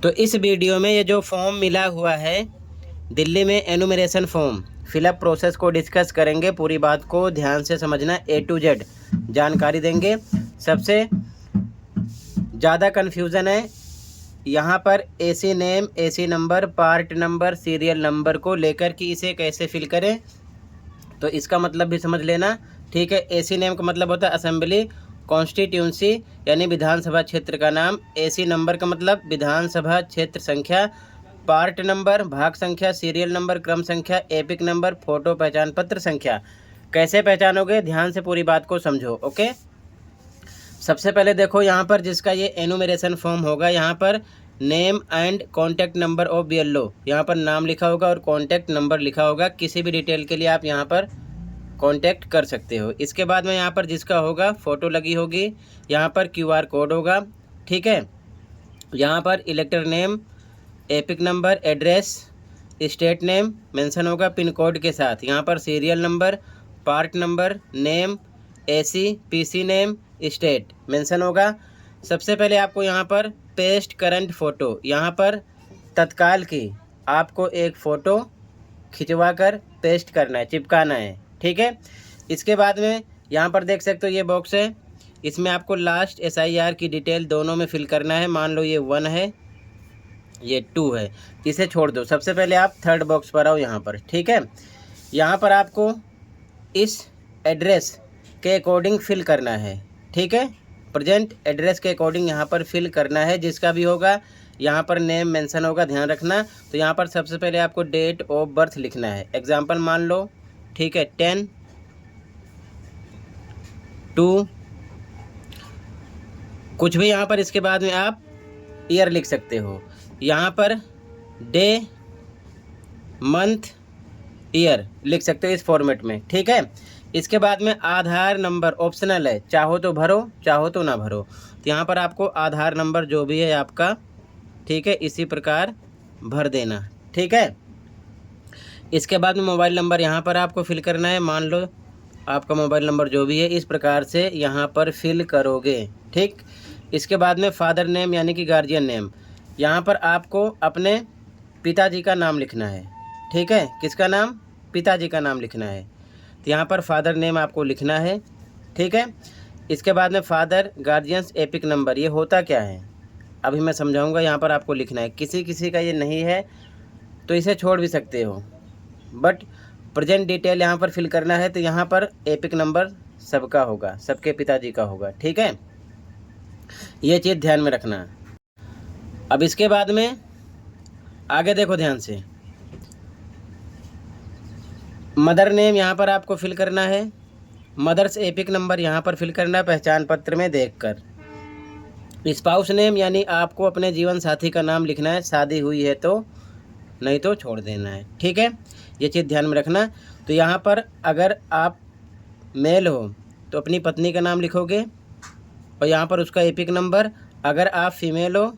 तो इस वीडियो में ये जो फॉर्म मिला हुआ है दिल्ली में एनुमरेशन फॉर्म फिलअप प्रोसेस को डिस्कस करेंगे। पूरी बात को ध्यान से समझना, A to Z जानकारी देंगे। सबसे ज़्यादा कन्फ्यूज़न है यहाँ पर AC name, AC number, part number, serial number को लेकर कि इसे कैसे फिल करें। तो इसका मतलब भी समझ लेना, ठीक है। AC नेम का मतलब होता है असेंबली कॉन्स्टिट्यूंसी यानी विधानसभा क्षेत्र का नाम। AC नंबर का मतलब विधानसभा क्षेत्र संख्या। पार्ट नंबर भाग संख्या, सीरियल नंबर क्रम संख्या, एपिक नंबर फोटो पहचान पत्र संख्या। कैसे पहचानोगे, ध्यान से पूरी बात को समझो। ओके, सबसे पहले देखो यहाँ पर जिसका ये एनुमरेशन फॉर्म होगा, यहाँ पर name and contact number of BLO, यहाँ पर नाम लिखा होगा और कॉन्टैक्ट नंबर लिखा होगा। किसी भी डिटेल के लिए आप यहाँ पर कांटेक्ट कर सकते हो। इसके बाद में यहाँ पर जिसका होगा फ़ोटो लगी होगी, यहाँ पर QR कोड होगा, ठीक है। यहाँ पर इलेक्टर name, epic number, address, state name mention होगा पिन कोड के साथ। यहाँ पर serial number, part number, name, AC, PC name, state mention होगा। सबसे पहले आपको यहाँ पर पेस्ट करंट फ़ोटो, यहाँ पर तत्काल की आपको एक फ़ोटो खिंचवा कर पेस्ट करना है, चिपकाना है, ठीक है। इसके बाद में यहाँ पर देख सकते हो ये बॉक्स है, इसमें आपको लास्ट SIR की डिटेल दोनों में फिल करना है। मान लो ये 1 है, ये 2 है, इसे छोड़ दो। सबसे पहले आप थर्ड बॉक्स पर आओ यहाँ पर, ठीक है। यहाँ पर आपको इस एड्रेस के अकॉर्डिंग फिल करना है, ठीक है। प्रेजेंट एड्रेस के अकॉर्डिंग यहाँ पर फिल करना है। जिसका भी होगा यहाँ पर नेम मेंशन होगा, ध्यान रखना। तो यहाँ पर सबसे पहले आपको डेट ऑफ बर्थ लिखना है। एग्जाम्पल मान लो, ठीक है, 10/2 कुछ भी यहाँ पर। इसके बाद में आप ईयर लिख सकते हो, यहाँ पर डे, मंथ, ईयर लिख सकते हो इस फॉर्मेट में, ठीक है। इसके बाद में आधार नंबर ऑप्शनल है, चाहो तो भरो चाहो तो ना भरो। तो यहाँ पर आपको आधार नंबर जो भी है आपका, ठीक है, इसी प्रकार भर देना, ठीक है। इसके बाद में मोबाइल नंबर यहाँ पर आपको फिल करना है। मान लो आपका मोबाइल नंबर जो भी है, इस प्रकार से यहाँ पर फिल करोगे, ठीक। इसके बाद में फादर नेम यानी कि गार्जियन नेम, यहाँ पर आपको अपने पिताजी का नाम लिखना है, ठीक है। किसका नाम, पिताजी का नाम लिखना है। तो यहाँ पर फादर नेम आपको लिखना है, ठीक है। इसके बाद में फादर गार्जियंस एपिक नंबर, ये होता क्या है अभी मैं समझाऊंगा। यहाँ पर आपको लिखना है, किसी किसी का ये नहीं है तो इसे छोड़ भी सकते हो, बट प्रेजेंट डिटेल यहाँ पर फिल करना है। तो यहाँ पर एपिक नंबर सबका होगा, सबके पिताजी का होगा, ठीक है। ये चीज़ ध्यान में रखना। अब इसके बाद में आगे देखो ध्यान से, मदर नेम यहाँ पर आपको फिल करना है। मदर्स एपिक नंबर यहाँ पर फिल करना है पहचान पत्र में देखकर। स्पाउस नेम यानी आपको अपने जीवन साथी का नाम लिखना है, शादी हुई है तो, नहीं तो छोड़ देना है, ठीक है। ये चीज़ ध्यान में रखना। तो यहाँ पर अगर आप मेल हो तो अपनी पत्नी का नाम लिखोगे और यहाँ पर उसका एपिक नंबर। अगर आप फीमेल हो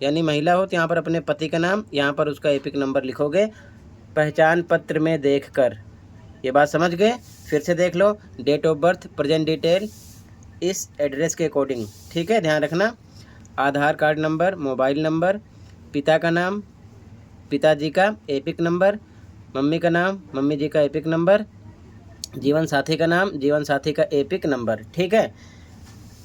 यानी महिला हो तो यहाँ पर अपने पति का नाम, यहाँ पर उसका एपिक नंबर लिखोगे पहचान पत्र में देखकर। ये बात समझ गए, फिर से देख लो। Date of birth, present detail इस एड्रेस के अकॉर्डिंग, ठीक है, ध्यान रखना। Aadhaar card number, mobile number, पिता का नाम, पिताजी का एपिक नंबर, मम्मी का नाम, मम्मी जी का एपिक नंबर, जीवन साथी का नाम, जीवन साथी का एपिक नंबर, ठीक है।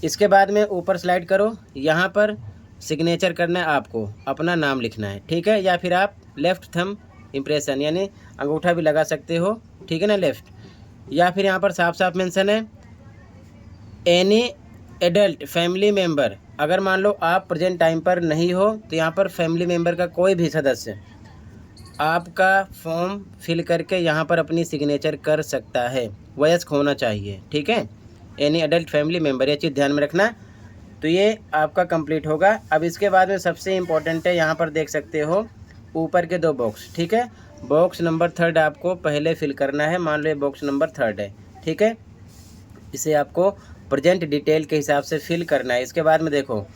इसके बाद में ऊपर स्लाइड करो, यहाँ पर सिग्नेचर करना है, आपको अपना नाम लिखना है, ठीक है। या फिर आप लेफ़्ट थंब इम्प्रेशन यानी अंगूठा भी लगा सकते हो, ठीक है ना, लेफ़्ट। या फिर यहाँ पर साफ साफ मेंशन है एनी एडल्ट फैमिली मेम्बर। अगर मान लो आप प्रेजेंट टाइम पर नहीं हो तो यहाँ पर फैमिली मेम्बर का कोई भी सदस्य आपका फॉर्म फिल करके यहाँ पर अपनी सिग्नेचर कर सकता है, वयस्क होना चाहिए, ठीक है। एनी एडल्ट फैमिली मेम्बर, ये चीज़ ध्यान में रखना। तो ये आपका कंप्लीट होगा। अब इसके बाद में सबसे इम्पोर्टेंट है, यहाँ पर देख सकते हो ऊपर के 2 बॉक्स, ठीक है। बॉक्स नंबर 3 आपको पहले फिल करना है। मान लो ये बॉक्स नंबर 3 है, ठीक है। इसे आपको प्रेजेंट डिटेल के हिसाब से फिल करना है। इसके बाद में देखो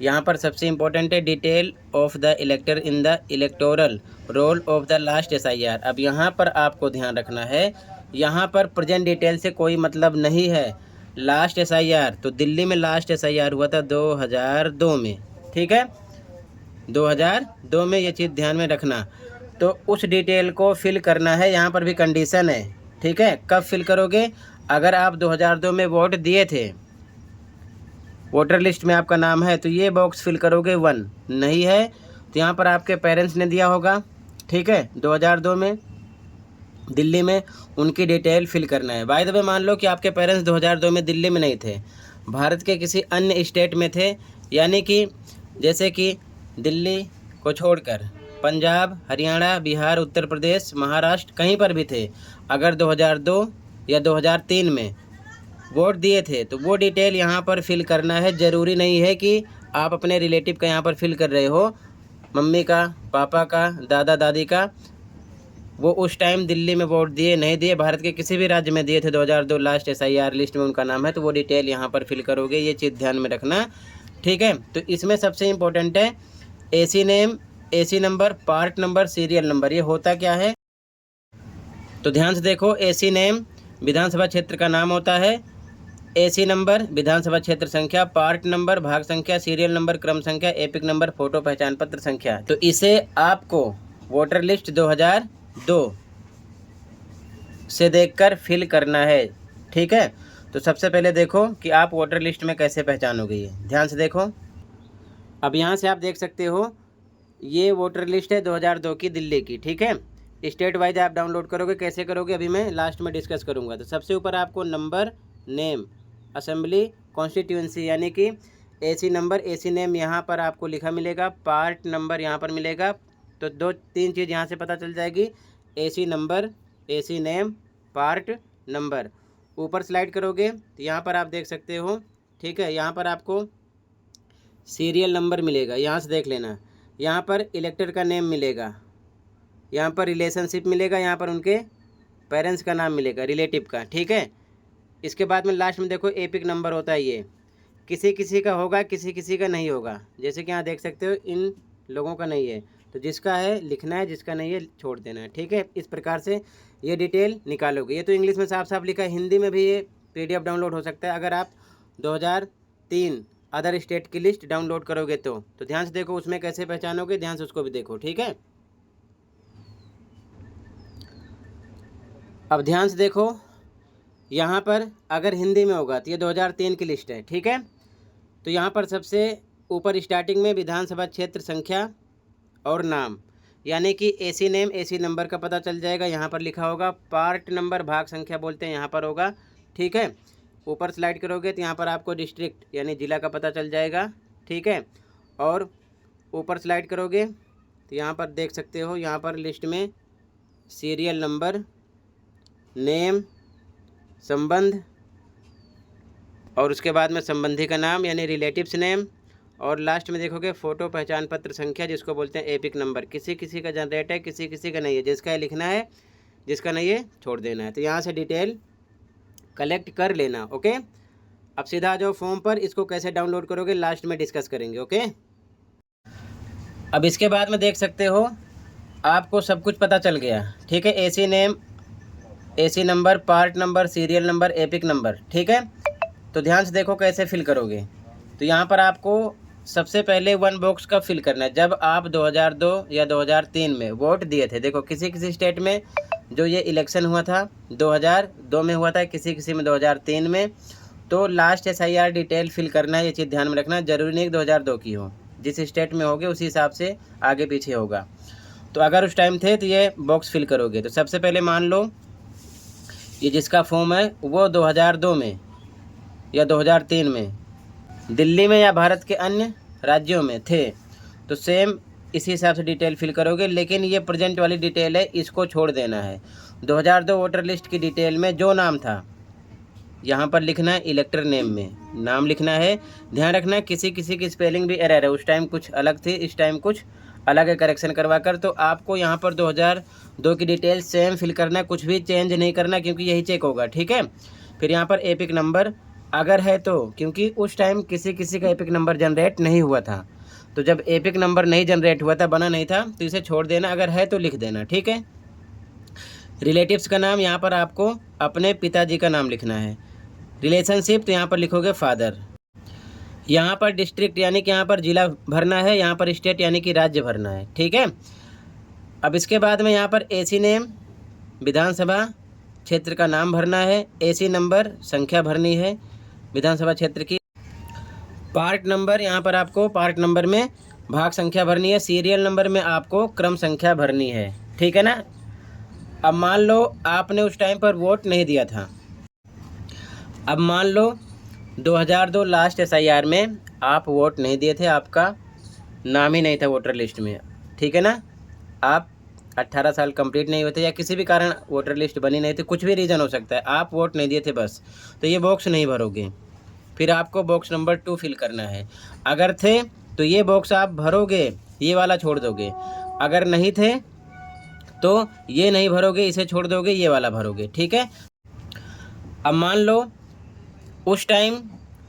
यहाँ पर सबसे इम्पोर्टेंट है detail of the इलेक्टर in the electoral roll of the last SIR। अब यहाँ पर आपको ध्यान रखना है, यहाँ पर प्रेजेंट डिटेल से कोई मतलब नहीं है। लास्ट SIR तो दिल्ली में लास्ट SIR हुआ था 2002 में, ठीक है। 2002 में, ये चीज़ ध्यान में रखना। तो उस डिटेल को फिल करना है, यहाँ पर भी कंडीशन है, ठीक है। कब फिल करोगे? अगर आप 2002 में वोट दिए थे, वोटर लिस्ट में आपका नाम है, तो ये बॉक्स फिल करोगे 1। नहीं है तो यहाँ पर आपके पेरेंट्स ने दिया होगा, ठीक है, 2002 में दिल्ली में, उनकी डिटेल फिल करना है। बाय द वे मान लो कि आपके पेरेंट्स 2002 में दिल्ली में नहीं थे, भारत के किसी अन्य स्टेट में थे, यानी कि जैसे कि दिल्ली को छोड़कर पंजाब, हरियाणा, बिहार, उत्तर प्रदेश, महाराष्ट्र कहीं पर भी थे। अगर 2002 या 2003 में वोट दिए थे तो वो डिटेल यहाँ पर फिल करना है। ज़रूरी नहीं है कि आप अपने रिलेटिव का यहाँ पर फिल कर रहे हो, मम्मी का, पापा का, दादा दादी का, वो उस टाइम दिल्ली में वोट दिए नहीं दिए, भारत के किसी भी राज्य में दिए थे 2002, लास्ट SIR लिस्ट में उनका नाम है, तो वो डिटेल यहाँ पर फिल करोगे। ये चीज़ ध्यान में रखना, ठीक है। तो इसमें सबसे इम्पोर्टेंट है AC name, AC number, part number, serial number. ये होता क्या है तो ध्यान से देखो। AC नेम विधानसभा क्षेत्र का नाम होता है, AC नंबर विधानसभा क्षेत्र संख्या, पार्ट नंबर भाग संख्या, सीरियल नंबर क्रम संख्या, एपिक नंबर फोटो पहचान पत्र संख्या। तो इसे आपको वोटर लिस्ट 2002 से देखकर फिल करना है, ठीक है। तो सबसे पहले देखो कि आप वोटर लिस्ट में कैसे पहचानोगे, ये ध्यान से देखो। अब यहाँ से आप देख सकते हो ये वोटर लिस्ट है 2002 की दिल्ली की, ठीक है। स्टेट वाइज आप डाउनलोड करोगे, कैसे करोगे अभी मैं लास्ट में डिस्कस करूँगा। तो सबसे ऊपर आपको नंबर, नेम, असेंबली, कॉन्स्टिट्यूंसी, यानी कि AC नंबर, AC नेम यहाँ पर आपको लिखा मिलेगा, पार्ट नंबर यहाँ पर मिलेगा। तो 2-3 चीज़ यहाँ से पता चल जाएगी, AC number, AC name, part number. ऊपर स्लाइड करोगे तो यहाँ पर आप देख सकते हो, ठीक है, यहाँ पर आपको सीरियल नंबर मिलेगा, यहाँ से देख लेना। यहाँ पर इलेक्टर का नेम मिलेगा, यहाँ पर रिलेशनशिप मिलेगा, यहाँ पर उनके पेरेंट्स का नाम मिलेगा, रिलेटिव का, ठीक है। इसके बाद में लास्ट में देखो एपिक नंबर होता है, ये किसी किसी का होगा, किसी किसी का नहीं होगा। जैसे कि यहाँ देख सकते हो इन लोगों का नहीं है, तो जिसका है लिखना है, जिसका नहीं है छोड़ देना है, ठीक है। इस प्रकार से ये डिटेल निकालोगे। ये तो इंग्लिश में साफ साफ लिखा है, हिंदी में भी ये PDF डाउनलोड हो सकता है अगर आप 2003 अदर स्टेट की लिस्ट डाउनलोड करोगे तो ध्यान से देखो उसमें कैसे पहचानोगे, ध्यान से उसको भी देखो, ठीक है। अब ध्यान से देखो, यहाँ पर अगर हिंदी में होगा तो ये 2003 की लिस्ट है, ठीक है। तो यहाँ पर सबसे ऊपर स्टार्टिंग में विधानसभा क्षेत्र संख्या और नाम, यानी कि AC नेम, AC नंबर का पता चल जाएगा, यहाँ पर लिखा होगा। पार्ट नंबर भाग संख्या बोलते हैं, यहाँ पर होगा, ठीक है। ऊपर स्लाइड करोगे तो यहाँ पर आपको डिस्ट्रिक्ट यानी ज़िला का पता चल जाएगा, ठीक है। और ऊपर स्लाइड करोगे तो यहाँ पर देख सकते हो, यहाँ पर लिस्ट में सीरियल नंबर, नेम, संबंध, और उसके बाद में संबंधी का नाम यानी रिलेटिव्स नेम, और लास्ट में देखोगे फ़ोटो पहचान पत्र संख्या, जिसको बोलते हैं एपिक नंबर। किसी किसी का जनरेट है, किसी किसी का नहीं है, जिसका लिखना है, जिसका नहीं है छोड़ देना है। तो यहाँ से डिटेल कलेक्ट कर लेना, ओके। अब सीधा आ जाओ फॉर्म पर, इसको कैसे डाउनलोड करोगे लास्ट में डिस्कस करेंगे, ओके। अब इसके बाद में देख सकते हो आपको सब कुछ पता चल गया, ठीक है। AC name, AC number, part number, serial number, epic number, ठीक है। तो ध्यान से देखो कैसे फिल करोगे। तो यहाँ पर आपको सबसे पहले 1 बॉक्स का फिल करना है। जब आप 2002 या 2003 में वोट दिए थे, देखो किसी किसी स्टेट में जो ये इलेक्शन हुआ था 2002 में हुआ था, किसी किसी में 2003 में, तो लास्ट SIR डिटेल फिल करना है। ये चीज़ ध्यान में रखना, जरूरी नहीं कि 2002 की हो, जिस स्टेट में होगे उसी हिसाब से आगे पीछे होगा। तो अगर उस टाइम थे तो ये बॉक्स फिल करोगे। तो सबसे पहले मान लो ये जिसका फॉर्म है वो 2002 में या 2003 में दिल्ली में या भारत के अन्य राज्यों में थे, तो सेम इसी हिसाब से डिटेल फिल करोगे। लेकिन ये प्रेजेंट वाली डिटेल है, इसको छोड़ देना है। 2002 वोटर लिस्ट की डिटेल में जो नाम था यहाँ पर लिखना है, इलेक्टर नेम में नाम लिखना है। ध्यान रखना किसी किसी की स्पेलिंग भी एरर है, उस टाइम कुछ अलग थी, इस टाइम कुछ अलग है, करेक्शन करवा कर। तो आपको यहाँ पर 2002 की डिटेल सेम फिल करना है, कुछ भी चेंज नहीं करना, क्योंकि यही चेक होगा, ठीक है। फिर यहाँ पर एपिक नंबर अगर है तो, क्योंकि उस टाइम किसी किसी का एपिक नंबर जनरेट नहीं हुआ था, तो जब एपिक नंबर नहीं जनरेट हुआ था, बना नहीं था, तो इसे छोड़ देना, अगर है तो लिख देना, ठीक है। रिलेटिव्स का नाम यहाँ पर आपको अपने पिताजी का नाम लिखना है। रिलेशनशिप तो यहाँ पर लिखोगे फादर। यहाँ पर डिस्ट्रिक्ट यानी कि यहाँ पर जिला भरना है, यहाँ पर स्टेट यानी कि राज्य भरना है, ठीक है। अब इसके बाद में यहाँ पर एसी नेम विधानसभा क्षेत्र का नाम भरना है, एसी नंबर संख्या भरनी है विधानसभा क्षेत्र की, पार्ट नंबर यहाँ पर आपको पार्ट नंबर में भाग संख्या भरनी है, सीरियल नंबर में आपको क्रम संख्या भरनी है, ठीक है ना। अब मान लो आपने उस टाइम पर वोट नहीं दिया था, अब मान लो 2002 लास्ट SIR में आप वोट नहीं दिए थे, आपका नाम ही नहीं था वोटर लिस्ट में, ठीक है ना। आप 18 साल कंप्लीट नहीं हुए थे या किसी भी कारण वोटर लिस्ट बनी नहीं थी, कुछ भी रीज़न हो सकता है, आप वोट नहीं दिए थे बस, तो ये बॉक्स नहीं भरोगे। फिर आपको बॉक्स नंबर 2 फिल करना है। अगर थे तो ये बॉक्स आप भरोगे, ये वाला छोड़ दोगे। अगर नहीं थे तो ये नहीं भरोगे, इसे छोड़ दोगे, ये वाला भरोगे, ठीक है। अब मान लो उस टाइम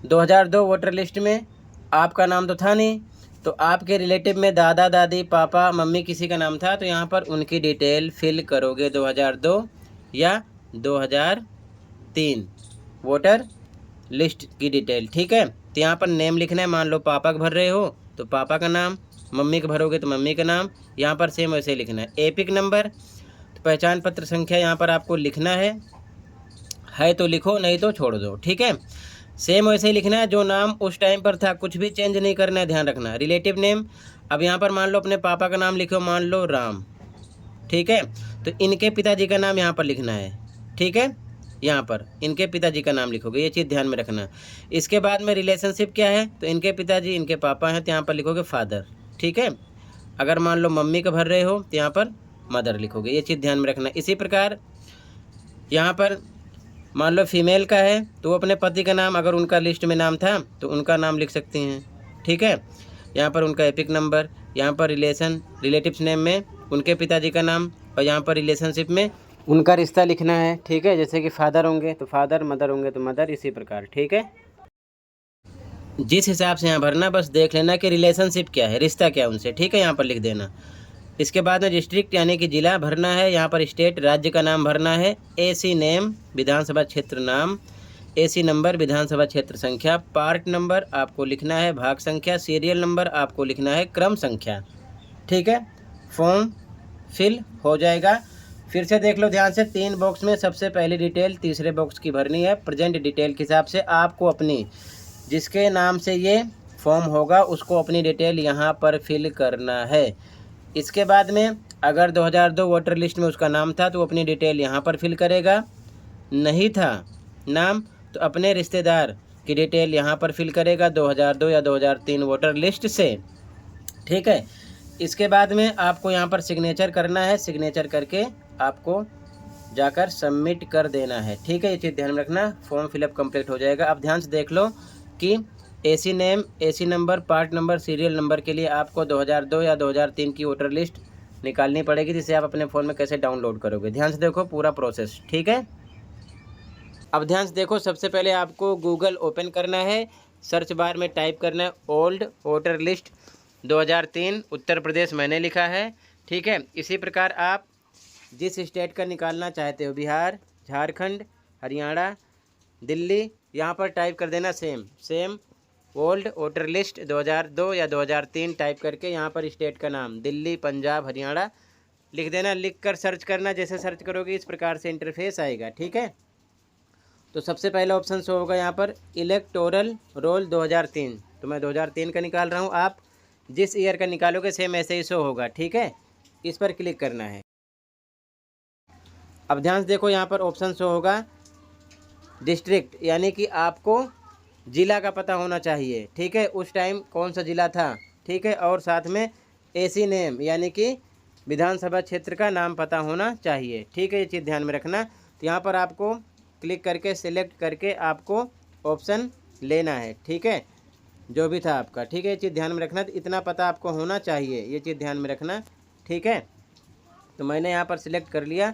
2002 वोटर लिस्ट में आपका नाम तो था नहीं, तो आपके रिलेटिव में दादा दादी पापा मम्मी किसी का नाम था, तो यहाँ पर उनकी डिटेल फिल करोगे 2002 या 2003 वोटर लिस्ट की डिटेल, ठीक है। तो यहाँ पर नेम लिखना है, मान लो पापा का भर रहे हो तो पापा का नाम, मम्मी का भरोगे तो मम्मी का नाम, यहाँ पर सेम वैसे लिखना है। एपिक नंबर तो पहचान पत्र संख्या यहाँ पर आपको लिखना है तो लिखो, नहीं तो छोड़ दो, ठीक है। सेम वैसे ही लिखना है जो नाम उस टाइम पर था, कुछ भी चेंज नहीं करना है, ध्यान रखना। रिलेटिव नेम, अब यहाँ पर मान लो अपने पापा का नाम लिखो, मान लो राम, ठीक है, तो इनके पिताजी का नाम यहाँ पर लिखना है, ठीक है। यहाँ पर इनके पिताजी का नाम लिखोगे, ये चीज़ ध्यान में रखना। इसके बाद में रिलेशनशिप क्या है, तो इनके पिताजी इनके पापा हैं तो यहाँ पर लिखोगे फादर, ठीक है। अगर मान लो मम्मी का भर रहे हो तो यहाँ पर मदर लिखोगे, ये चीज़ ध्यान में रखना। इसी प्रकार यहाँ पर मान लो फीमेल का है तो वो अपने पति का नाम, अगर उनका लिस्ट में नाम था तो उनका नाम लिख सकती हैं, ठीक है। यहाँ पर उनका एपिक नंबर, यहाँ पर रिलेटिव्स नेम में उनके पिताजी का नाम, और यहाँ पर रिलेशनशिप में उनका रिश्ता लिखना है, ठीक है। जैसे कि फादर होंगे तो फादर, मदर होंगे तो मदर, इसी प्रकार, ठीक है। जिस हिसाब से यहाँ भरना, बस देख लेना कि रिलेशनशिप क्या है, रिश्ता क्या है उनसे, ठीक है, यहाँ पर लिख देना। इसके बाद में डिस्ट्रिक्ट यानी कि जिला भरना है, यहाँ पर स्टेट राज्य का नाम भरना है, एसी नेम विधानसभा क्षेत्र नाम, एसी नंबर विधानसभा क्षेत्र संख्या, पार्ट नंबर आपको लिखना है, भाग संख्या, सीरियल नंबर आपको लिखना है, क्रम संख्या, ठीक है। फॉर्म फिल हो जाएगा। फिर से देख लो ध्यान से, 3 बॉक्स में सबसे पहली डिटेल तीसरे बॉक्स की भरनी है। प्रेजेंट डिटेल के हिसाब से आपको अपनी, जिसके नाम से ये फॉर्म होगा उसको अपनी डिटेल यहाँ पर फिल करना है। इसके बाद में अगर 2002 वोटर लिस्ट में उसका नाम था तो वो अपनी डिटेल यहाँ पर फिल करेगा, नहीं था नाम तो अपने रिश्तेदार की डिटेल यहाँ पर फिल करेगा 2002 या 2003 वोटर लिस्ट से, ठीक है। इसके बाद में आपको यहाँ पर सिग्नेचर करना है, सिग्नेचर करके आपको जाकर सबमिट कर देना है, ठीक है। ये चीज़ ध्यान में रखना, फॉर्म फिलअप कंप्लीट हो जाएगा। अब ध्यान से देख लो कि AC name, AC number, part number, serial number के लिए आपको 2002 या 2003 की वोटर लिस्ट निकालनी पड़ेगी, जिसे आप अपने फ़ोन में कैसे डाउनलोड करोगे। ध्यान से देखो पूरा प्रोसेस, ठीक है। अब ध्यान से देखो, सबसे पहले आपको गूगल ओपन करना है, सर्च बार में टाइप करना है old voter list 2003 Uttar Pradesh, मैंने लिखा है, ठीक है। इसी प्रकार आप जिस स्टेट का निकालना चाहते हो, बिहार, झारखंड, हरियाणा, दिल्ली, यहाँ पर टाइप कर देना सेम ओल्ड वोटर लिस्ट 2002 या 2003 टाइप करके यहाँ पर स्टेट का नाम दिल्ली, पंजाब, हरियाणा लिख देना। लिख कर सर्च करना, जैसे सर्च करोगे इस प्रकार से इंटरफेस आएगा, ठीक है। तो सबसे पहला ऑप्शन शो होगा यहाँ पर इलेक्टोरल रोल 2003, तो मैं 2003 का निकाल रहा हूँ, आप जिस ईयर का निकालोगे सेम ऐसे ही शो होगा, ठीक है। इस पर क्लिक करना है। अब ध्यान से देखो, यहाँ पर ऑप्शन शो होगा डिस्ट्रिक्ट, यानी कि आपको ज़िला का पता होना चाहिए, ठीक है, उस टाइम कौन सा ज़िला था, ठीक है। और साथ में एसी नेम यानी कि विधानसभा क्षेत्र का नाम पता होना चाहिए, ठीक है। ये चीज़ ध्यान में रखना। तो यहाँ पर आपको क्लिक करके सिलेक्ट करके आपको ऑप्शन लेना है, ठीक है, जो भी था आपका, ठीक है। ये चीज़ ध्यान में रखना, तो इतना पता आपको होना चाहिए, ये चीज़ ध्यान में रखना, ठीक है। तो मैंने यहाँ पर सिलेक्ट कर लिया।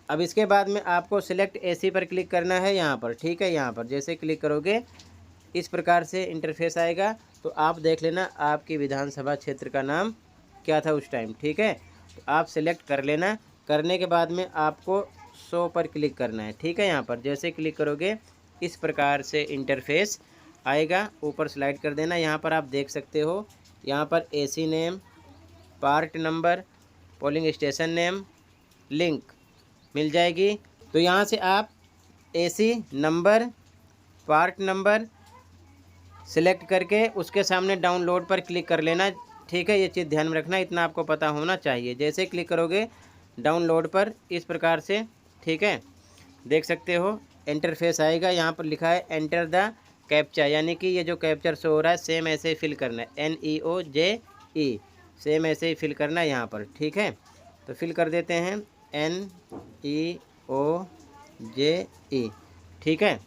अब इसके बाद में आपको सिलेक्ट एसी पर क्लिक करना है यहाँ पर, ठीक है। यहाँ पर जैसे क्लिक करोगे इस प्रकार से इंटरफेस आएगा, तो आप देख लेना आपकी विधानसभा क्षेत्र का नाम क्या था उस टाइम, ठीक है। तो आप सिलेक्ट कर लेना, करने के बाद में आपको शो पर क्लिक करना है, ठीक है। यहाँ पर जैसे क्लिक करोगे इस प्रकार से इंटरफेस आएगा, ऊपर स्लाइड कर देना। यहाँ पर आप देख सकते हो, यहाँ पर AC name, part number, polling station name, link मिल जाएगी। तो यहाँ से आप AC number, part number select करके उसके सामने डाउनलोड पर क्लिक कर लेना। ठीक है, ये चीज़ ध्यान में रखना, इतना आपको पता होना चाहिए। जैसे क्लिक करोगे डाउनलोड पर इस प्रकार से, ठीक है, देख सकते हो इंटरफेस आएगा। यहाँ पर लिखा है एंटर द कैप्चा, यानी कि ये जो कैप्चर शो हो रहा है सेम ऐसे ही फिल करना है, NEOJE, सेम ऐसे ही फिल करना है यहाँ पर। ठीक है, तो फिल कर देते हैं NEOJE। ठीक है,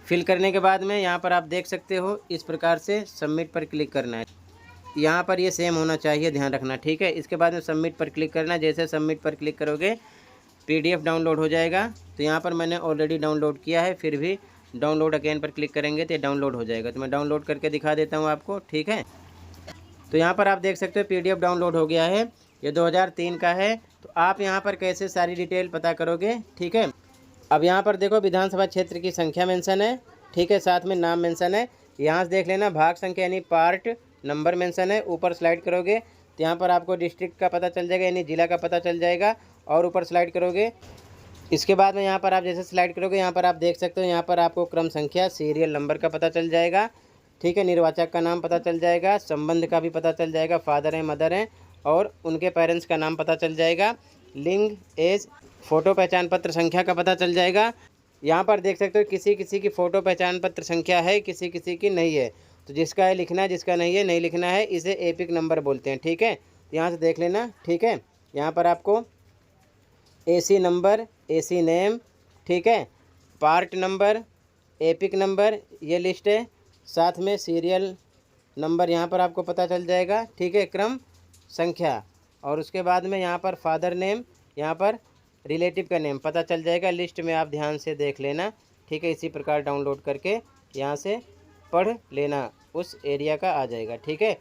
फिल करने के बाद में यहाँ पर आप देख सकते हो इस प्रकार से सबमिट पर क्लिक करना है। यहाँ पर ये सेम होना चाहिए, ध्यान रखना। ठीक है, इसके बाद में सबमिट पर क्लिक करना। जैसे सबमिट पर क्लिक करोगे PDF डाउनलोड हो जाएगा। तो यहाँ पर मैंने ऑलरेडी डाउनलोड किया है, फिर भी डाउनलोड अगेन पर क्लिक करेंगे तो डाउनलोड हो जाएगा। तो मैं डाउनलोड करके दिखा देता हूँ आपको। ठीक है, तो यहाँ पर आप देख सकते हो PDF डाउनलोड हो गया है, ये 2003 का है। तो आप यहाँ पर कैसे सारी डिटेल पता करोगे। ठीक है, अब यहाँ पर देखो विधानसभा क्षेत्र की संख्या मेंशन है। ठीक है, साथ में नाम मेंशन है। यहाँ से देख लेना भाग संख्या यानी पार्ट नंबर मेंशन है। ऊपर स्लाइड करोगे तो यहाँ पर आपको डिस्ट्रिक्ट का पता चल जाएगा, यानी जिला का पता चल जाएगा। और ऊपर स्लाइड करोगे, इसके बाद में यहाँ पर आप जैसे स्लाइड करोगे यहाँ पर आप देख सकते हो, यहाँ पर आपको क्रम संख्या, सीरियल नंबर का पता चल जाएगा। ठीक है, निर्वाचक का नाम पता चल जाएगा, संबंध का भी पता चल जाएगा, फादर हैं मदर हैं, और उनके पेरेंट्स का नाम पता चल जाएगा। लिंग, एज, फ़ोटो पहचान पत्र संख्या का पता चल जाएगा। यहाँ पर देख सकते हो किसी किसी की फ़ोटो पहचान पत्र संख्या है, किसी किसी की नहीं है। तो जिसका है लिखना है, जिसका नहीं है नहीं लिखना है। इसे एपिक नंबर बोलते हैं। ठीक है, तो यहाँ से देख लेना। ठीक है, यहाँ पर आपको एसी नंबर, एसी नेम, ठीक है, पार्ट नंबर, एपिक नंबर, ये लिस्ट है। साथ में सीरियल नंबर यहाँ पर आपको पता चल जाएगा। ठीक है, क्रम संख्या, और उसके बाद में यहाँ पर फादर नेम, यहाँ पर रिलेटिव का नेम पता चल जाएगा। लिस्ट में आप ध्यान से देख लेना। ठीक है, इसी प्रकार डाउनलोड करके यहाँ से पढ़ लेना, उस एरिया का आ जाएगा। ठीक है।